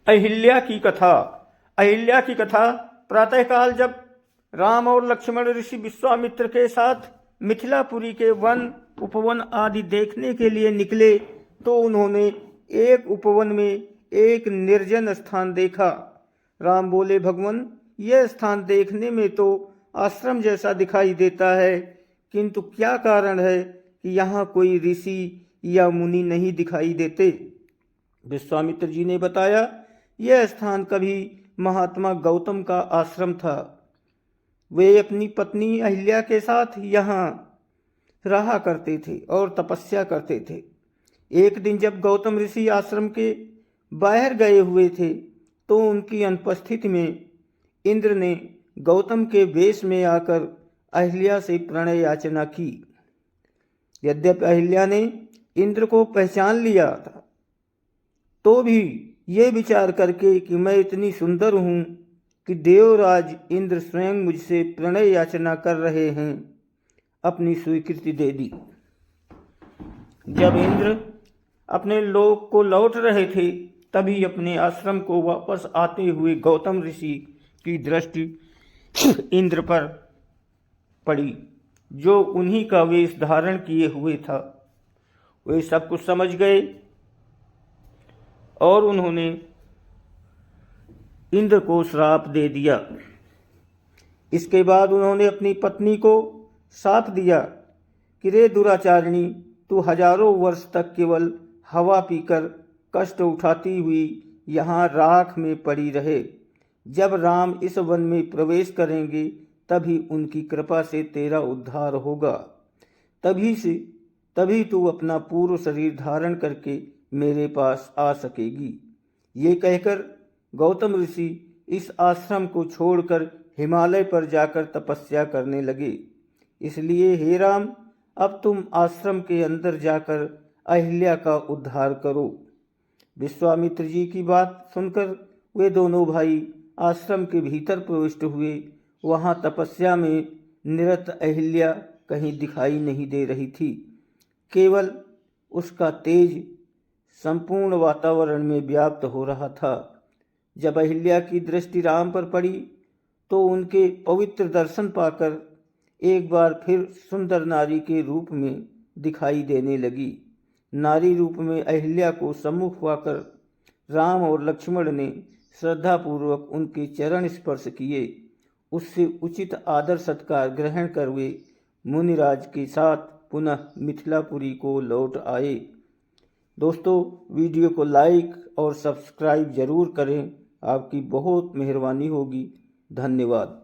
अहिल्या की कथा। अहिल्या की कथा। प्रातःकाल जब राम और लक्ष्मण ऋषि विश्वामित्र के साथ मिथिलापुरी के वन उपवन आदि देखने के लिए निकले तो उन्होंने एक उपवन में एक निर्जन स्थान देखा। राम बोले, भगवान, यह स्थान देखने में तो आश्रम जैसा दिखाई देता है, किंतु क्या कारण है कि यहाँ कोई ऋषि या मुनि नहीं दिखाई देते। विश्वामित्र जी ने बताया, यह स्थान कभी महात्मा गौतम का आश्रम था। वे अपनी पत्नी अहिल्या के साथ यहाँ रहा करते थे और तपस्या करते थे। एक दिन जब गौतम ऋषि आश्रम के बाहर गए हुए थे तो उनकी अनुपस्थिति में इंद्र ने गौतम के वेश में आकर अहिल्या से प्रणय याचना की। यद्यपि अहिल्या ने इंद्र को पहचान लिया था तो भी ये विचार करके कि मैं इतनी सुंदर हूँ कि देवराज इंद्र स्वयं मुझसे प्रणय याचना कर रहे हैं, अपनी स्वीकृति दे दी। जब इंद्र अपने लोक को लौट रहे थे तभी अपने आश्रम को वापस आते हुए गौतम ऋषि की दृष्टि इंद्र पर पड़ी, जो उन्हीं का वेश धारण किए हुए था। वे सब कुछ समझ गए और उन्होंने इंद्र को श्राप दे दिया। इसके बाद उन्होंने अपनी पत्नी को साथ दिया कि रे दुराचारिणी, तू हजारों वर्ष तक केवल हवा पीकर कष्ट उठाती हुई यहाँ राख में पड़ी रहे। जब राम इस वन में प्रवेश करेंगे तभी उनकी कृपा से तेरा उद्धार होगा। तभी तू अपना पूर्व शरीर धारण करके मेरे पास आ सकेगी। ये कहकर गौतम ऋषि इस आश्रम को छोड़कर हिमालय पर जाकर तपस्या करने लगे। इसलिए हे राम, अब तुम आश्रम के अंदर जाकर अहिल्या का उद्धार करो। विश्वामित्र जी की बात सुनकर वे दोनों भाई आश्रम के भीतर प्रविष्ट हुए। वहाँ तपस्या में निरत अहिल्या कहीं दिखाई नहीं दे रही थी, केवल उसका तेज संपूर्ण वातावरण में व्याप्त हो रहा था। जब अहिल्या की दृष्टि राम पर पड़ी तो उनके पवित्र दर्शन पाकर एक बार फिर सुंदर नारी के रूप में दिखाई देने लगी। नारी रूप में अहिल्या को सम्मुख पाकर राम और लक्ष्मण ने श्रद्धापूर्वक उनके चरण स्पर्श किए। उससे उचित आदर सत्कार ग्रहण कर वे मुनिराज के साथ पुनः मिथिलापुरी को लौट आए। दोस्तों, वीडियो को लाइक और सब्सक्राइब जरूर करें, आपकी बहुत मेहरबानी होगी। धन्यवाद।